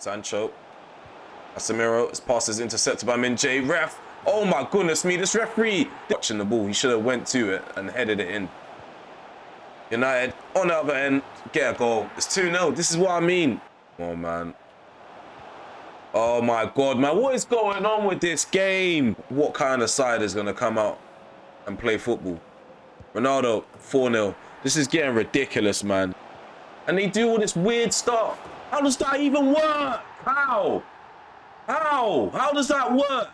Sancho. Casemiro. His pass is intercepted by Min-jae. Ref. Oh my goodness me, this referee. Watching the ball, he should have went to it and headed it in. United, on the other end, get a goal. It's 2-0. This is what I mean. Come on, man. Oh my God, man. What is going on with this game? What kind of side is going to come out and play football? Ronaldo, 4-0. This is getting ridiculous, man. And they do all this weird stuff. How does that even work? How? How does that work?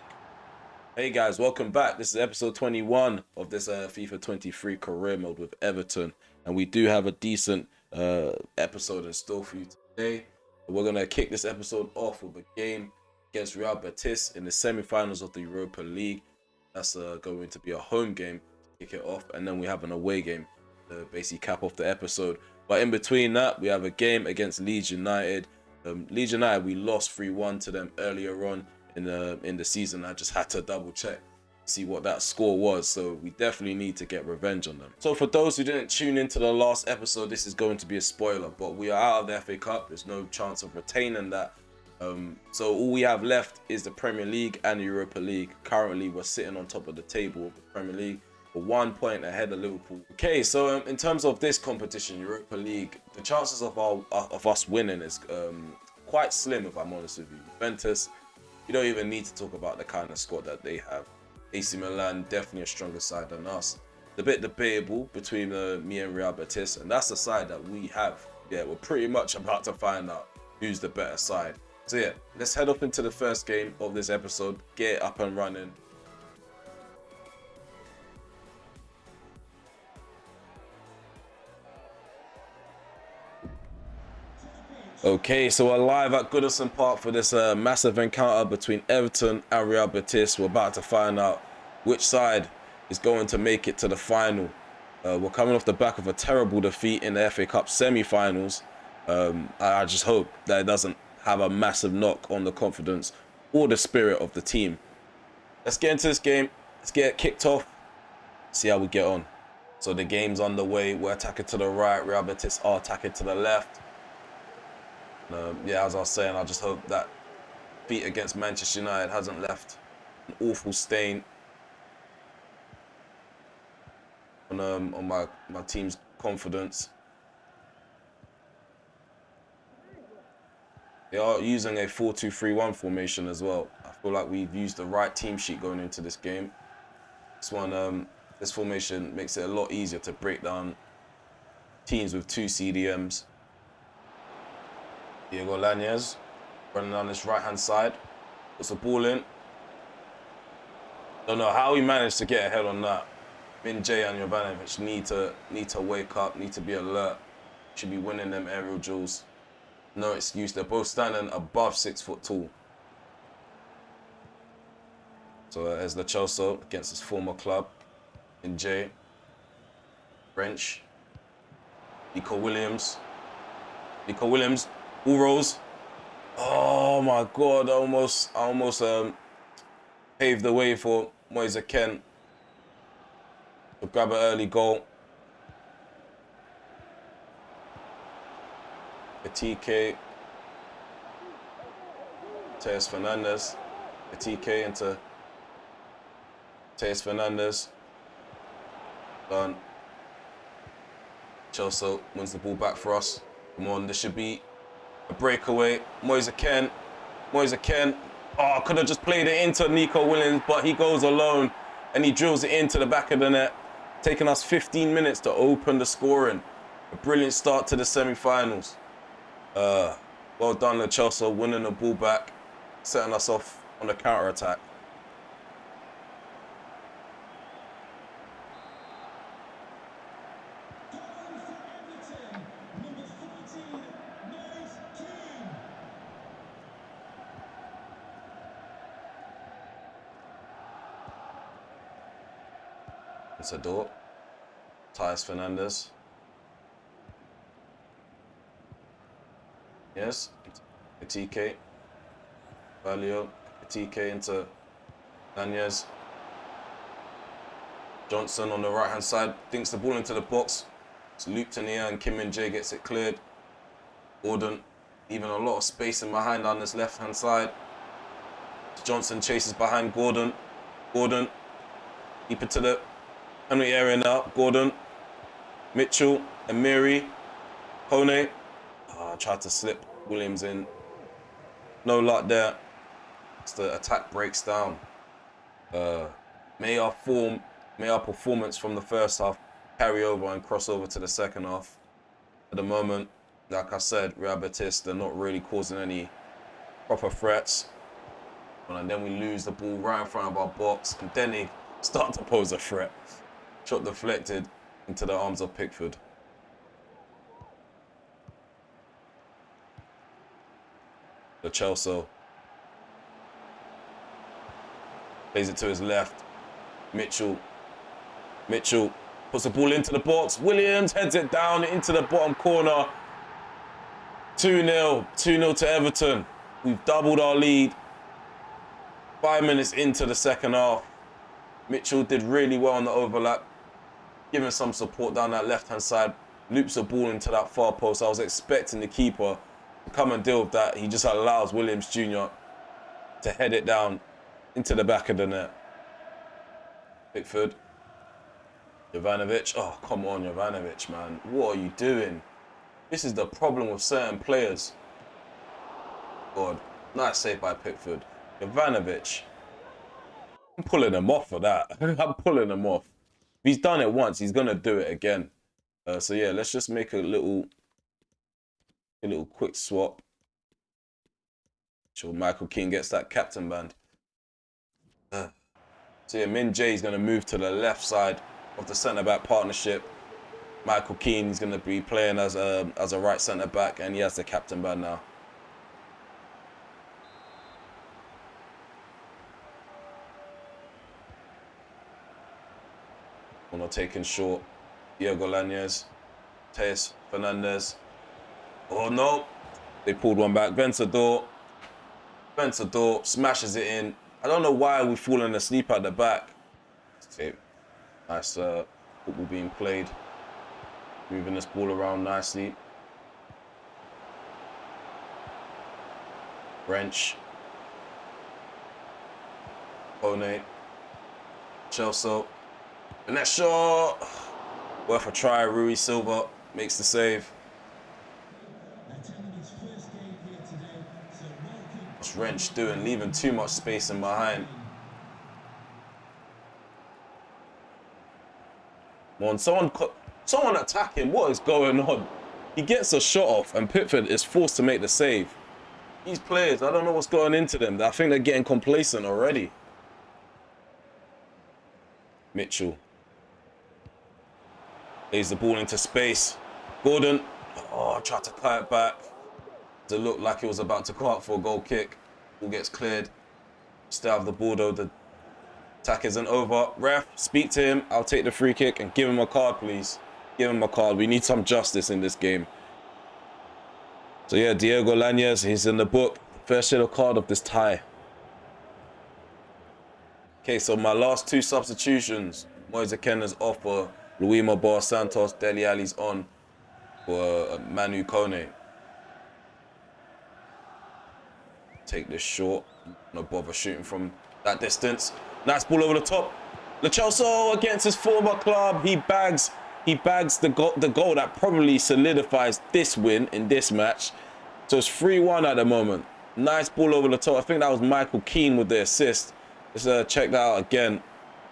Hey guys, welcome back. This is episode 21 of this FIFA 23 career mode with Everton. And we do have a decent episode in store for you today. We're going to kick this episode off with a game against Real Betis in the semi-finals of the Europa League. That's going to be a home game to kick it off. And then we have an away game to basically cap off the episode. But in between that, we have a game against Leeds United. Leeds United, we lost 3-1 to them earlier on in the season. I just had to double check, see what that score was. So we definitely need to get revenge on them. So for those who didn't tune into the last episode, this is going to be a spoiler, but we are out of the FA Cup. There's no chance of retaining that. So all we have left is the Premier League and the Europa League. Currently, we're sitting on top of the table of the Premier League, 1 point ahead of Liverpool. Okay, so in terms of this competition, Europa League, the chances of us winning is quite slim, if I'm honest with you. Juventus, you don't even need to talk about the kind of squad that they have. AC Milan, definitely a stronger side than us. It's a bit debatable between me and Real Betis, and that's the side that we have. Yeah, we're pretty much about to find out who's the better side. So yeah, let's head up into the first game of this episode, get it up and running. Okay, so we're live at Goodison Park for this massive encounter between Everton and Real Betis. We're about to find out which side is going to make it to the final. We're coming off the back of a terrible defeat in the FA Cup semi-finals. I just hope that it doesn't have a massive knock on the confidence or the spirit of the team. Let's get into this game. Let's get it kicked off. See how we get on. So the game's underway. We're attacking to the right. Real Betis are attacking to the left. Yeah, as I was saying, I just hope that defeat against Manchester United hasn't left an awful stain on my team's confidence. They are using a 4-2-3-1 formation as well. I feel like we've used the right team sheet going into this game. This formation makes it a lot easier to break down teams with two CDMs. Diego Lanez running down this right-hand side. Puts the ball in. Don't know how he managed to get ahead on that. Min-jae and Jovanovic need to wake up, need to be alert. Should be winning them aerial duels. No excuse. They're both standing above 6 foot tall. So there's the Chelsea against his former club. Min-jae. French. Nico Williams. All rolls. Oh my God! I almost paved the way for Moise Kean to grab an early goal. TK, Tejas Fernandez, TK into Tejas Fernandez. Done. Chelsea wins the ball back for us. Come on, this should be a breakaway. Moise Kean. Oh, could have just played it into Nico Williams, but he goes alone and he drills it into the back of the net, taking us 15 minutes to open the scoring. A brilliant start to the semi-finals. Well done to Chelsea, winning the ball back, setting us off on the counter-attack. It's a door. Tejas Fernandez. Yes. TK. Valio. TK into Lanez. Johnson on the right hand side. Dinks the ball into the box. It's looped in the air and Kim Min-jae gets it cleared. Gordon. Even a lot of space in behind on this left-hand side. Johnson chases behind Gordon. Gordon. Keep it to the Henry area now. Gordon. Mitchell. Amiri. Kone. Tried to slip Williams in. No luck there. As the attack breaks down. May our performance from the first half carry over and cross over to the second half. At the moment, like I said, Real Betis, they're not really causing any proper threats. And then we lose the ball right in front of our box. And then they start to pose a threat. Shot deflected into the arms of Pickford. The Chelsea. Plays it to his left. Mitchell. Mitchell puts the ball into the box. Williams heads it down into the bottom corner. 2-0. 2-0 to Everton. We've doubled our lead. 5 minutes into the second half. Mitchell did really well on the overlap. Giving some support down that left-hand side. Loops the ball into that far post. I was expecting the keeper to come and deal with that. He just allows Williams Jr. to head it down into the back of the net. Pickford. Jovanovic. Oh, come on, Jovanovic, man. What are you doing? This is the problem with certain players. God, nice save by Pickford. Jovanovic. I'm pulling him off for that. I'm pulling him off. If he's done it once, he's going to do it again. So, yeah, let's just make a little quick swap. Sure, Michael Keane gets that captain band. So, yeah, Min Jae is going to move to the left side of the centre-back partnership. Michael Keane is going to be playing as a right centre-back, and he has the captain band now. We're not taking short. Diego Lanez. Teis Fernandez. Oh, no. They pulled one back. Vencedor smashes it in. I don't know why we're falling asleep at the back. Nice football being played. Moving this ball around nicely. Wrench. Kone. Chelsea. And that shot. Worth a try. Rui Silva makes the save. What's Wrench doing? Leaving too much space in behind. Come on, someone attacking. What is going on? He gets a shot off and Pickford is forced to make the save. These players, I don't know what's going into them. I think they're getting complacent already. Mitchell. Lays the ball into space. Gordon. Oh, tried to cut it back. It looked like it was about to go out for a goal kick. Ball gets cleared. Still have the ball though. The attack isn't over. Ref, speak to him. I'll take the free kick and give him a card, please. Give him a card. We need some justice in this game. So yeah, Diego Lanez, he's in the book. First yellow card of this tie. Okay, so my last two substitutions. Moise Kena's off for Luis Mobar Santos. Dele Alli's on for Manu Kone. Take this short. No bother shooting from that distance. Nice ball over the top. Lo Celso against his former club. He bags the goal that probably solidifies this win in this match. So it's 3-1 at the moment. Nice ball over the top. I think that was Michael Keane with the assist. Let's check that out again.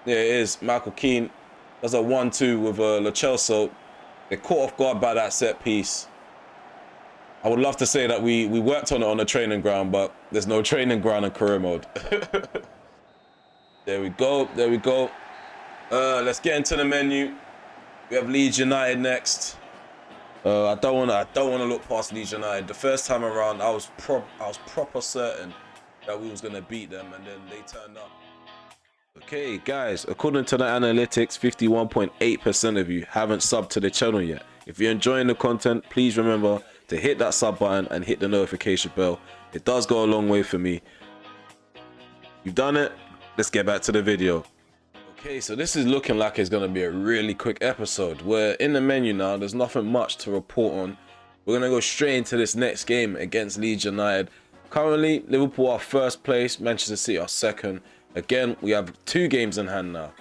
There it is. Michael Keane does a 1-2 with Lo Celso. They're caught off guard by that set piece. I would love to say that we worked on it on the training ground, but there's no training ground in career mode. There we go. There we go. Let's get into the menu. We have Leeds United next. I don't wanna look past Leeds United. The first time around, I was proper certain that we was gonna beat them, and then they turned up. Okay, guys. According to the analytics, 51.8% of you haven't subbed to the channel yet. If you're enjoying the content, please remember to hit that sub button and hit the notification bell. It does go a long way for me. You've done it. Let's get back to the video. Okay, so this is looking like it's going to be a really quick episode. We're in the menu now. There's nothing much to report on. we're going to go straight into this next game against Leeds United. Currently, Liverpool are first place, Manchester City are second. Again, we have 2 games in hand now.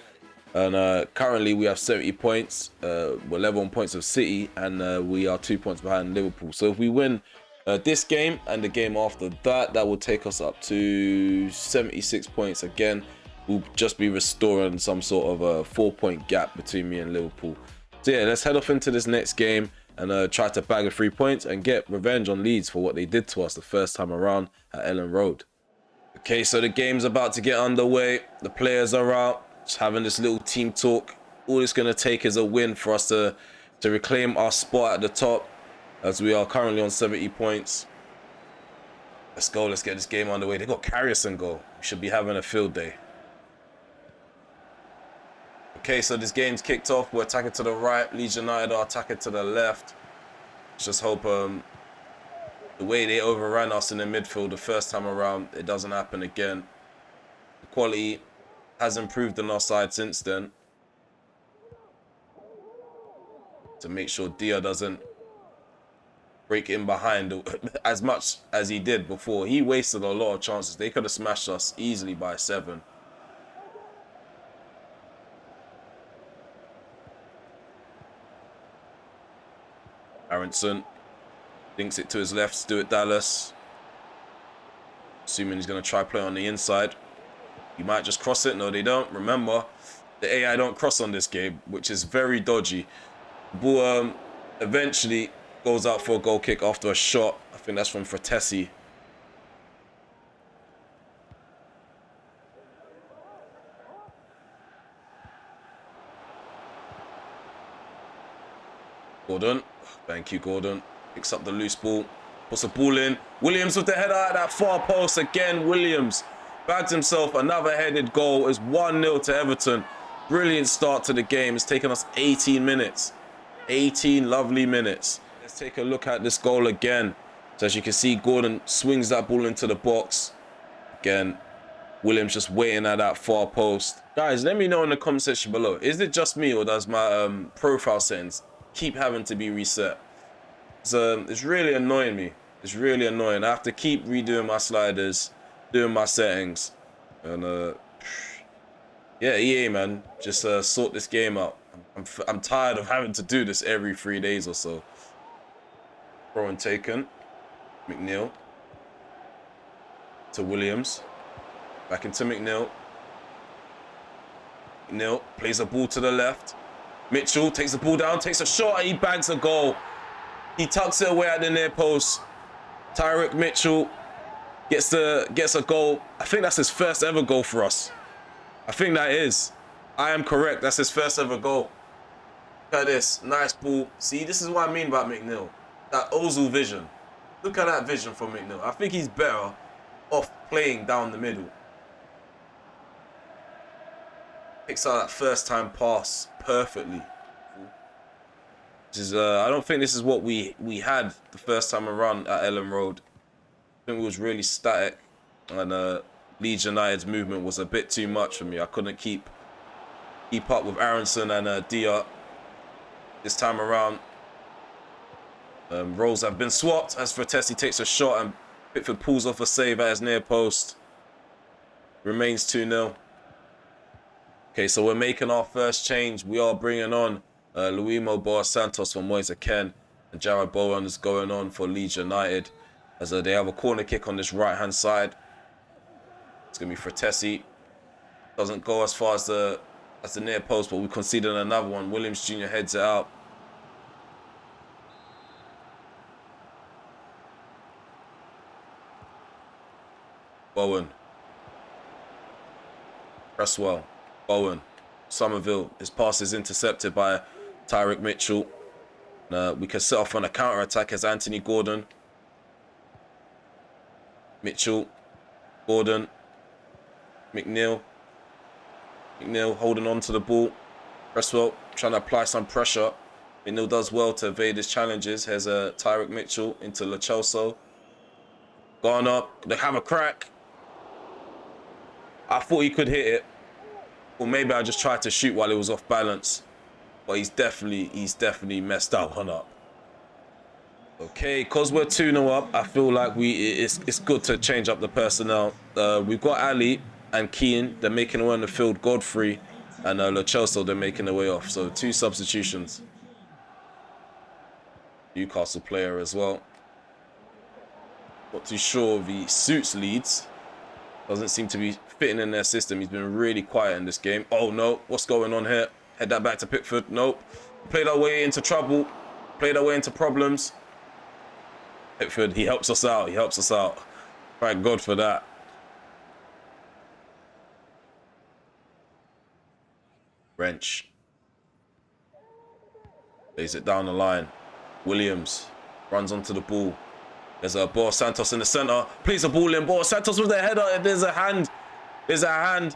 And currently, we have 70 points. We're level on points of City, and we are 2 points behind Liverpool. So if we win this game and the game after that, that will take us up to 76 points again. We'll just be restoring some sort of a 4-point gap between me and Liverpool. So yeah, let's head off into this next game and try to bag a 3 points and get revenge on Leeds for what they did to us the first time around at Ellen Road. Okay, so the game's about to get underway. The players are out, just having this little team talk. All it's going to take is a win for us to reclaim our spot at the top, as we are currently on 70 points. Let's go, let's get this game underway. They got Karius in goal. We should be having a field day. Okay, so this game's kicked off. We're attacking to the right. Leeds United are attacking to the left. Let's just hope the way they overran us in the midfield the first time around, it doesn't happen again. The quality has improved on our side since then. To make sure Dia doesn't break in behind as much as he did before. He wasted a lot of chances. They could have smashed us easily by 7. Aronson thinks it to his left. Stuart Dallas, assuming he's going to try play on the inside. He might just cross it. No, they don't. Remember, the AI don't cross on this game, which is very dodgy. Ball eventually goes out for a goal kick after a shot. I think that's from Fratesi. Gordon. Thank you, Gordon. Picks up the loose ball. Puts the ball in. Williams with the header at that far post. Again, Williams bags himself another headed goal. It's 1-0 to Everton. Brilliant start to the game. It's taken us 18 minutes. 18 lovely minutes. Let's take a look at this goal again. So as you can see, Gordon swings that ball into the box. Again, Williams just waiting at that far post. Guys, let me know in the comment section below. Is it just me, or does my profile settings keep having to be reset? It's really annoying me. It's really annoying. I have to keep redoing my sliders, doing my settings, and yeah, EA man, just sort this game out. I'm tired of having to do this every 3 days or so. Throw and taken. McNeil to Williams. Back into McNeil. McNeil plays the ball to the left. Mitchell takes the ball down, takes a shot, and he bags a goal. He tucks it away at the near post. Tyrick Mitchell gets a goal. I think that's his first ever goal for us. I think that is. I am correct. That's his first ever goal. Look at this. Nice ball. See, this is what I mean about McNeil. That Ozil vision. Look at that vision from McNeil. I think he's better off playing down the middle. Picks out that first time pass perfectly. Which is, I don't think this is what we had the first time around at Ellen Road. I think it was really static, and Leeds United's movement was a bit too much for me. I couldn't keep up with Aronson and Dia this time around. Roles have been swapped as Fratesi takes a shot and Pickford pulls off a save at his near post. Remains 2-0. Okay, so we're making our first change. We are bringing on Luimo Boas Santos for Moise Ken, and Jared Bowen is going on for Leeds United, as they have a corner kick on this right-hand side. It's going to be Fratesi. Doesn't go as far as the near post, but we conceded another one. Williams Jr. heads it out. Bowen. Cresswell. Bowen. Somerville. His pass is intercepted by Tyrick Mitchell. We can set off on a counter-attack as Anthony Gordon. Mitchell. Gordon. McNeil. McNeil holding on to the ball. Cresswell trying to apply some pressure. McNeil does well to evade his challenges. Here's Tyrick Mitchell into Lo Celso. Gone up. They have a crack. I thought he could hit it. Or maybe I just tried to shoot while it was off balance. But he's definitely messed that one up. Okay, because we're 2-0 up, I feel like it's good to change up the personnel. We've got Ali and Keane. They're making away on the field. Godfrey and Lo Celso, they're making their way off. So 2 substitutions. Newcastle player as well. Not too sure if he suits Leeds. Doesn't seem to be fitting in their system. He's been really quiet in this game. Oh no, what's going on here? Head that back to Pickford. Nope. Played our way into trouble. Played our way into problems. Pickford, he helps us out. He helps us out. Thank God for that. Wrench. Lays it down the line. Williams runs onto the ball. There's a Boris Santos in the center. Plays the ball in. Boris Santos with the header. There's a hand. There's a hand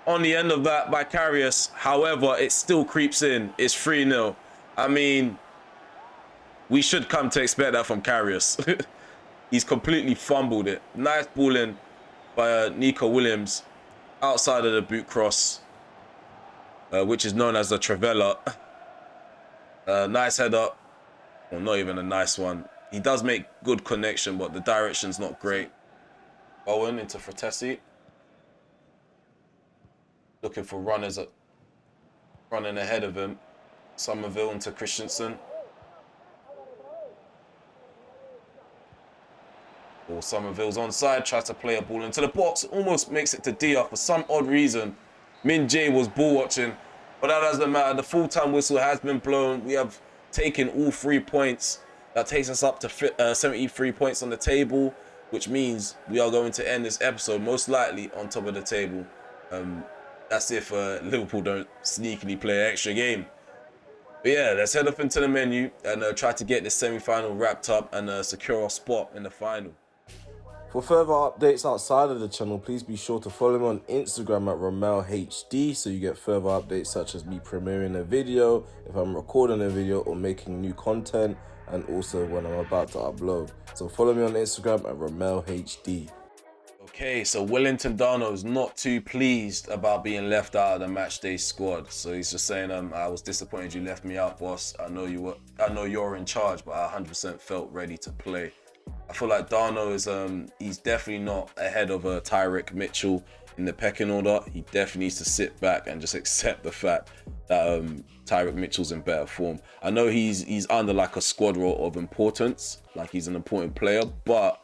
on the end of that by Karius. However, it still creeps in. It's 3-0. I mean, we should come to expect that from Karius. He's completely fumbled it. Nice ball in by Nico Williams outside of the boot cross, which is known as the Trivela. Nice header. Well, not even a nice one. He does make good connection, but the direction's not great. Owen into Fratesi. Looking for runners running ahead of him. Somerville into Christensen. Or Somerville's onside, tries to play a ball into the box, almost makes it to Dia. For some odd reason, Min Jae was ball watching, but that doesn't matter. The full-time whistle has been blown. We have taken all 3 points. That takes us up to 73 points on the table, which means we are going to end this episode most likely on top of the table. That's if Liverpool don't sneakily play an extra game. But yeah, let's head up into the menu and try to get this semi-final wrapped up and secure our spot in the final. For further updates outside of the channel, please be sure to follow me on Instagram at RemelHD so you get further updates such as me premiering a video, if I'm recording a video or making new content, and also when I'm about to upload. So follow me on Instagram at RemelHD. Okay, so Wellington Dano is not too pleased about being left out of the matchday squad. So he's just saying, I was disappointed you left me out, boss. I know you're in charge, but I 100% felt ready to play. I feel like Dano is he's definitely not ahead of Tyrick Mitchell in the pecking order. He definitely needs to sit back and just accept the fact that Tyrick Mitchell's in better form. I know he's under like a squad role of importance, like he's an important player, but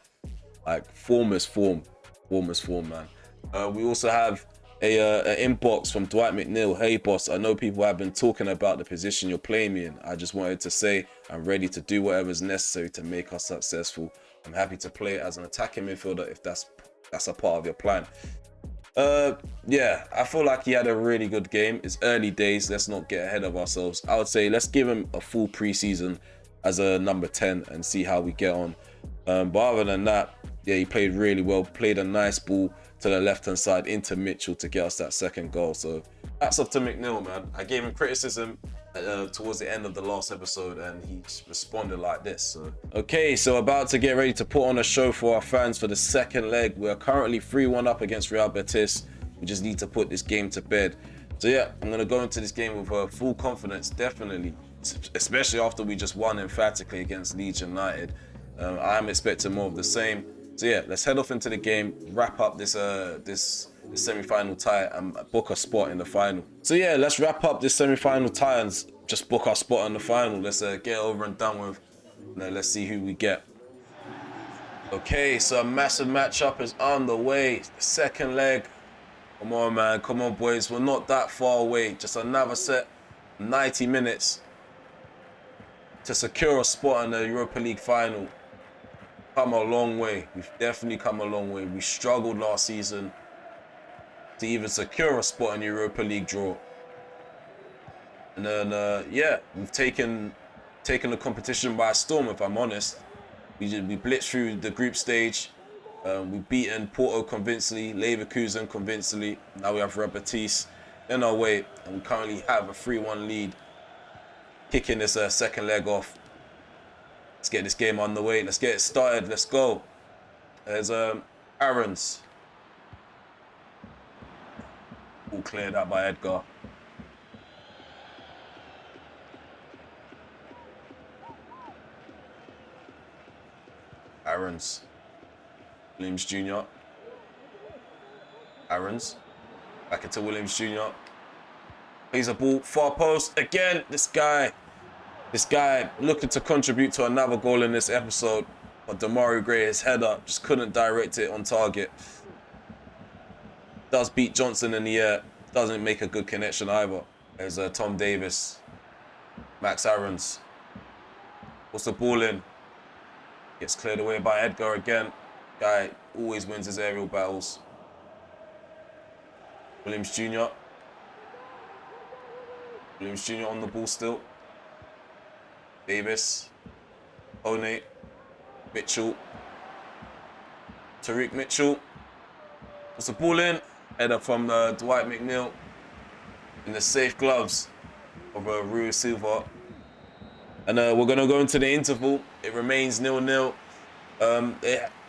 like form is form, man. We also have an inbox from Dwight McNeil. Hey boss, I know people have been talking about the position you're playing me in. I just wanted to say I'm ready to do whatever's necessary to make us successful. I'm happy to play as an attacking midfielder if that's a part of your plan. Yeah, I feel like he had a really good game. It's early days. Let's not get ahead of ourselves. I would say let's give him a full preseason as a number 10 and see how we get on. But other than that, yeah, he played really well. Played a nice ball to the left-hand side into Mitchell to get us that second goal. So hats off to McNeil, man. I gave him criticism towards the end of the last episode and he responded like this. So okay, so about to get ready to put on a show for our fans for the second leg. We're currently 3-1 up against Real Betis. We just need to put this game to bed. So yeah, I'm going to go into this game with full confidence, definitely, especially after we just won emphatically against Leeds United. I am expecting more of the same. So yeah, let's head off into the game, wrap up this semi-final tie and book a spot in the final. So yeah, let's wrap up this semi-final tie and just book our spot in the final. Let's get over and done with. Let's see who we get. Okay, so a massive matchup is on the way. The second leg. Come on, man. Come on, boys. We're not that far away. Just another set, 90 minutes to secure a spot in the Europa League final. Come a long way. We've definitely come a long way. We struggled last season to even secure a spot in the Europa League draw. And then, yeah, we've taken the competition by storm, if I'm honest. We blitzed through the group stage. We've beaten Porto convincingly, Leverkusen convincingly. Now we have Real Betis in our way. And we currently have a 3-1 lead. Kicking this second leg off. Let's get this game on the way. Let's get it started. Let's go. There's Aaron's. All cleared out by Edgar. Aarons. Williams Jr. Aarons. Back into Williams Jr. Plays a ball, far post. Again, this guy looking to contribute to another goal in this episode. But Demarai Gray, his header, just couldn't direct it on target. Does beat Johnson in the air. Doesn't make a good connection either. There's Tom Davis. Max Aarons. Puts the ball in. Gets cleared away by Edgar again. Guy always wins his aerial battles. Williams Jr. Williams Jr. on the ball still. Davis. One. Mitchell. Tariq Mitchell. Puts the ball in. Header from Dwight McNeil. In the safe gloves of Rui Silva. And we're going to go into the interval. It remains 0-0.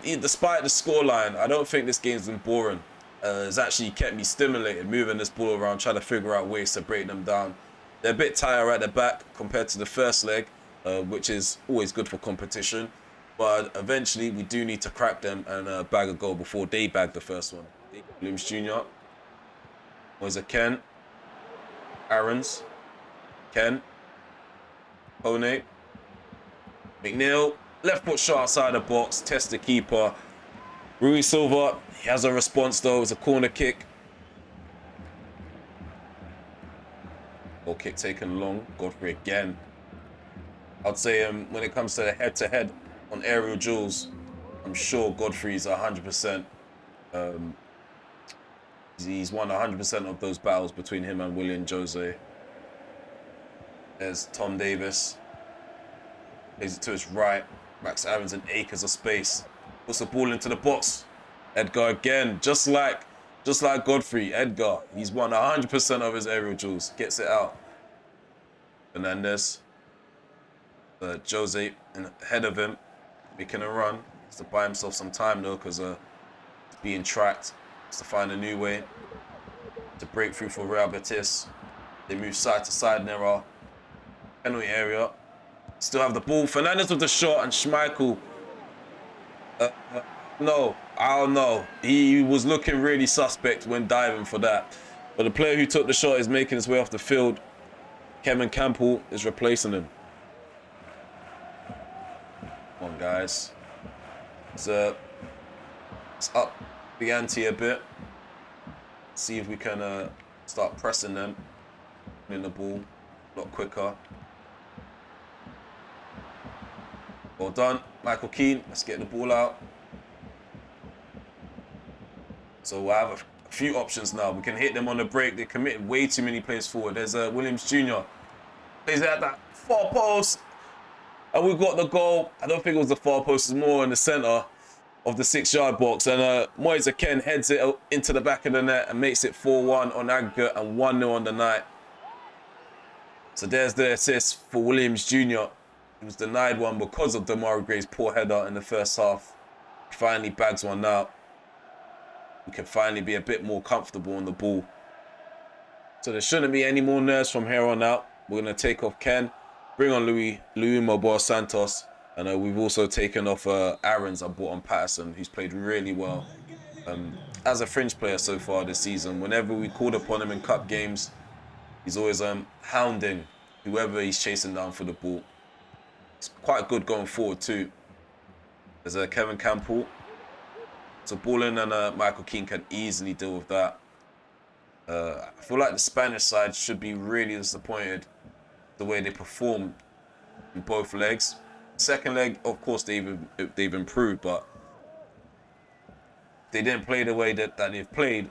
Despite the scoreline, I don't think this game's been boring. It's actually kept me stimulated, moving this ball around, trying to figure out ways to break them down. They're a bit tighter at the back compared to the first leg, which is always good for competition. But eventually, we do need to crack them and bag a goal before they bag the first one. Williams Jr. Moise Ken. Aarons. Ken. One. McNeil. Left foot shot outside the box. Test the keeper. Rui Silva. He has a response though. It's a corner kick. Goal kick taken long. Godfrey again. I'd say when it comes to the head-to-head on aerial duels, I'm sure Godfrey's 100%. He's won 100% of those battles between him and William Jose. There's Tom Davis. Plays it to his right. Max Aarons in acres of space. Puts the ball into the box. Edgar again, just like Godfrey. Edgar, he's won 100% of his aerial duels. Gets it out. Fernandez. Jose ahead of him, making a run. Has to buy himself some time though, because he's being tracked. Has to find a new way to break through for Real Betis. They move side to side near our penalty area. Still have the ball. Fernandez with the shot, and Schmeichel. No, I don't know. He was looking really suspect when diving for that. But the player who took the shot is making his way off the field. Kevin Campbell is replacing him. Come on, guys. Let's up the ante a bit. See if we can start pressing them. Winning the ball a lot quicker. Well done, Michael Keane. Let's get the ball out. So we'll have a few options now. We can hit them on the break. They committed way too many players forward. There's Williams Jr. Plays at that far post. And we've got the goal. I don't think it was the far post. It's more in the centre of the 6-yard box. And Moise Ken heads it into the back of the net and makes it 4-1 on aggregate and 1-0 on the night. So there's the assist for Williams Jr. He was denied one because of Demarai Gray's poor header in the first half. He finally bags one out. We can finally be a bit more comfortable on the ball. So there shouldn't be any more nerves from here on out. We're going to take off Ken, bring on Luis Moboa Santos, and we've also taken off Aarons and brought on Patterson, who's played really well as a fringe player so far this season. Whenever we called upon him in cup games, he's always hounding whoever he's chasing down for the ball. It's quite good going forward too. There's Kevin Campbell. So ball in, and Michael Keane can easily deal with that. I feel like the Spanish side should be really disappointed the way they performed in both legs. Second leg, of course, they've improved, but they didn't play the way that they've played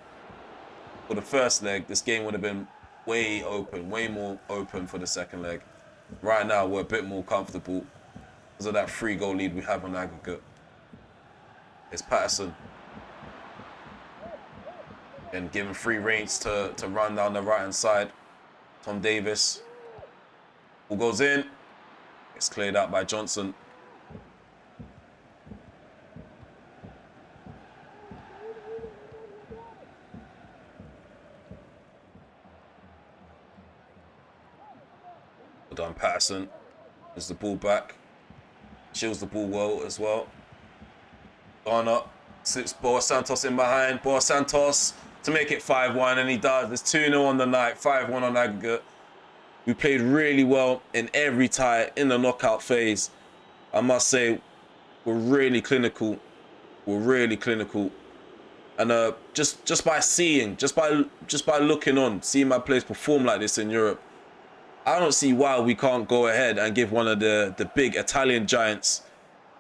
for the first leg. This game would have been way more open for the second leg. Right now, we're a bit more comfortable because of that 3-goal lead we have on aggregate. It's Patterson. And given free range to run down the right-hand side. Tom Davis. Ball goes in. It's cleared out by Johnson. Well done, Patterson. There's the ball back. Shields the ball well as well. Gone up, slips Boa Santos in behind. Boa Santos to make it 5-1, and he does. There's 2-0 on the night, 5-1 on aggregate. We played really well in every tie in the knockout phase. I must say, we're really clinical. We're really clinical. And just by seeing, just by looking on, seeing my players perform like this in Europe, I don't see why we can't go ahead and give one of the big Italian giants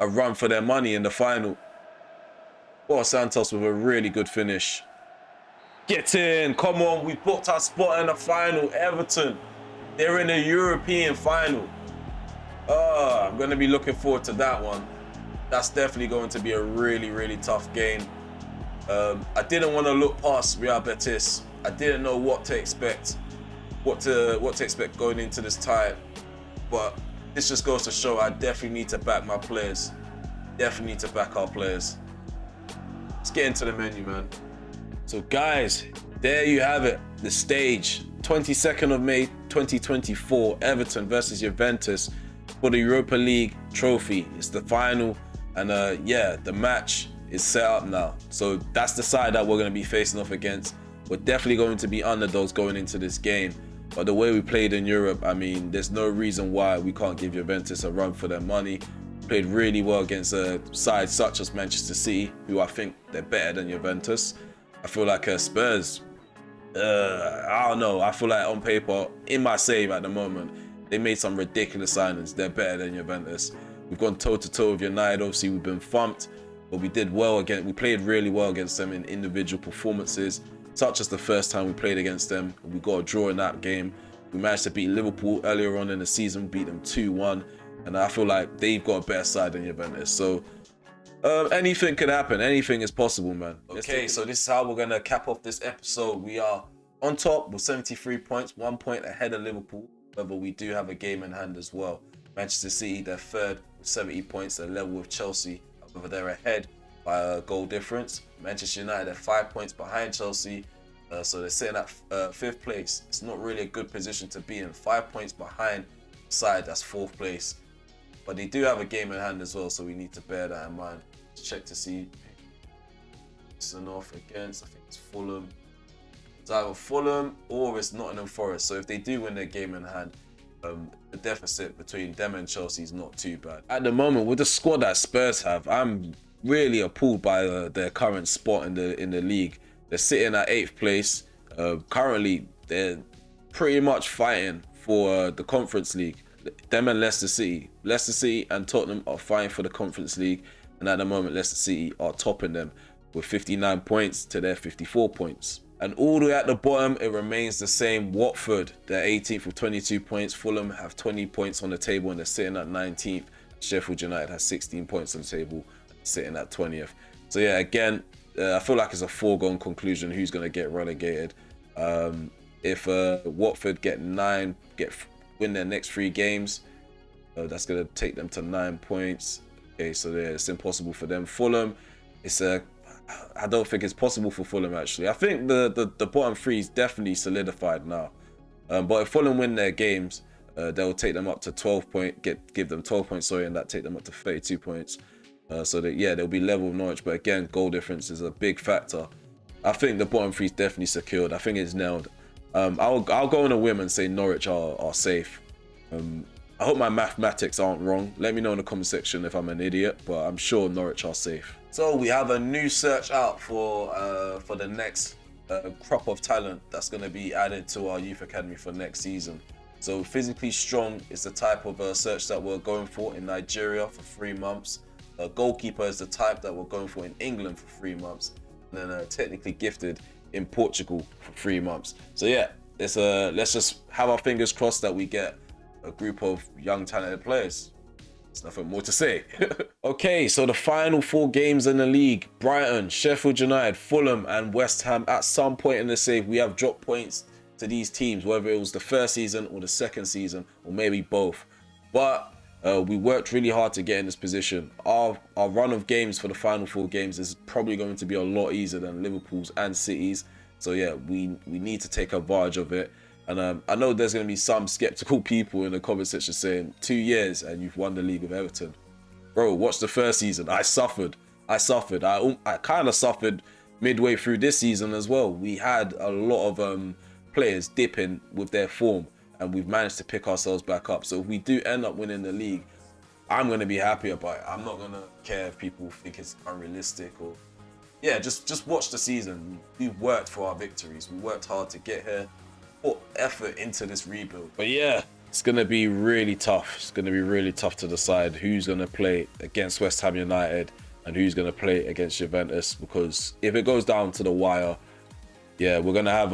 a run for their money in the final. Boa Santos with a really good finish. Get in, come on, we booked our spot in the final. Everton, they're in the European final. I'm going to be looking forward to that one. That's definitely going to be a really, really tough game. I didn't want to look past Real Betis. I didn't know what to expect, what to expect going into this tie. But this just goes to show I definitely need to back my players. Definitely need to back our players. Let's get into the menu, man. So guys, there you have it. The stage, 22nd of May, 2024, Everton versus Juventus for the Europa League trophy. It's the final, and yeah, the match is set up now. So that's the side that we're going to be facing off against. We're definitely going to be underdogs going into this game. But the way we played in Europe, I mean, there's no reason why we can't give Juventus a run for their money. Played really well against sides such as Manchester City, who I think they're better than Juventus. I feel like Spurs, I don't know. I feel like on paper, in my save at the moment, they made some ridiculous signings. They're better than Juventus. We've gone toe-to-toe with United. Obviously, we've been thumped, but we did well again. We played really well against them in individual performances, such as the first time we played against them. We got a draw in that game. We managed to beat Liverpool earlier on in the season, beat them 2-1, and I feel like they've got a better side than Juventus. So anything could happen. Anything is possible, man. Okay, so this is how we're going to cap off this episode. We are on top with 73 points, 1 point ahead of Liverpool. However, we do have a game in hand as well. Manchester City, they're third with 70 points. They're level with Chelsea. However, they're ahead by a goal difference. Manchester United, they're 5 points behind Chelsea. So they're sitting at fifth place. It's not really a good position to be in. 5 points behind the side that's fourth place. But they do have a game in hand as well, so we need to bear that in mind. Let's check to see. It's an off against, I think it's Fulham. It's either Fulham or it's Nottingham Forest. So if they do win their game in hand, the deficit between them and Chelsea is not too bad. At the moment, with the squad that Spurs have, I'm really appalled by their current spot in the league. They're sitting at 8th place. Currently, they're pretty much fighting for the Conference League. Them and Leicester City. Leicester City and Tottenham are fighting for the Conference League. And at the moment, Leicester City are topping them with 59 points to their 54 points. And all the way at the bottom, it remains the same. Watford, they're 18th with 22 points. Fulham have 20 points on the table and they're sitting at 19th. Sheffield United has 16 points on the table, sitting at 20th. So yeah, again, I feel like it's a foregone conclusion who's going to get relegated. If Watford win their next 3 games, that's going to take them to 9 points. Okay, so it's impossible for them. Fulham, I don't think it's possible for Fulham actually. I think the bottom 3 is definitely solidified now. But if Fulham win their games, they'll take them up to 12 points, give them 12 points, and that take them up to 32 points. So that, yeah, they'll be level with Norwich, but again, goal difference is a big factor. I think the bottom 3 is definitely secured. I think it's nailed. I'll go on a whim and say Norwich are safe. I hope my mathematics aren't wrong. Let me know in the comment section if I'm an idiot, but I'm sure Norwich are safe. So we have a new search out for the next crop of talent that's going to be added to our youth academy for next season. So physically strong is the type of search that we're going for in Nigeria for 3 months. Goalkeeper is the type that we're going for in England for 3 months. And then technically gifted in Portugal for 3 months. So yeah, let's just have our fingers crossed that we get a group of young talented players. There's nothing more to say. Okay, so the final 4 games in the league: Brighton, Sheffield United, Fulham and West Ham. At some point in the save, we have dropped points to these teams, whether it was the first season or the second season, or maybe both. But we worked really hard to get in this position. Our run of games for the final 4 games is probably going to be a lot easier than Liverpool's and City's. So yeah, we need to take advantage of it. And I know there's going to be some skeptical people in the comment section saying 2 years and you've won the league with Everton. Bro, watch the first season. I suffered. I suffered. I kind of suffered midway through this season as well. We had a lot of players dipping with their form, and we've managed to pick ourselves back up. So if we do end up winning the league, I'm going to be happy about it. I'm not going to care if people think it's unrealistic or... Yeah, just watch the season. We've worked for our victories. We worked hard to get here, put effort into this rebuild. But yeah, it's going to be really tough. It's going to be really tough to decide who's going to play against West Ham United and who's going to play against Juventus, because if it goes down to the wire, yeah, we're going to have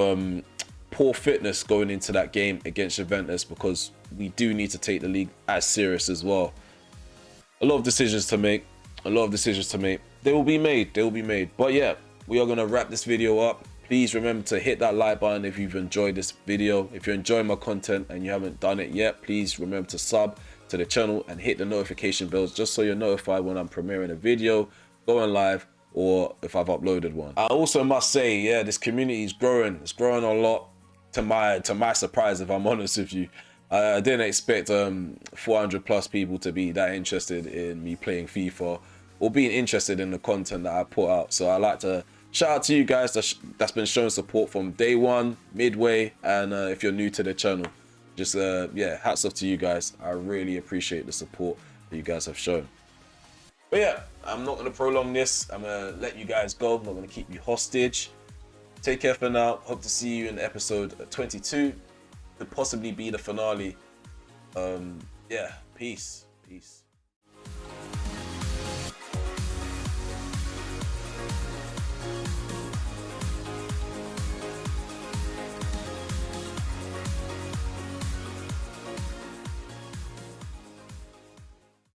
poor fitness going into that game against Juventus, because we do need to take the league as serious as well. A lot of decisions to make. They will be made. But yeah, we are going to wrap this video up. Please remember to hit that like button if you've enjoyed this video. If you're enjoying my content and you haven't done it yet, please remember to sub to the channel and hit the notification bells just so you're notified when I'm premiering a video, going live, or if I've uploaded one. I also must say, yeah, this community is growing. It's growing a lot, to my surprise, if I'm honest with you. I didn't expect 400 plus people to be that interested in me playing FIFA or being interested in the content that I put out. So I like to shout out to you guys that's been showing support from day one, midway, and if you're new to the channel, just yeah, hats off to you guys. I really appreciate the support that you guys have shown. But yeah, I'm not going to prolong this. I'm going to let you guys go. I'm not going to keep you hostage. Take care for now. Hope to see you in episode 22. Could possibly be the finale. Yeah, peace.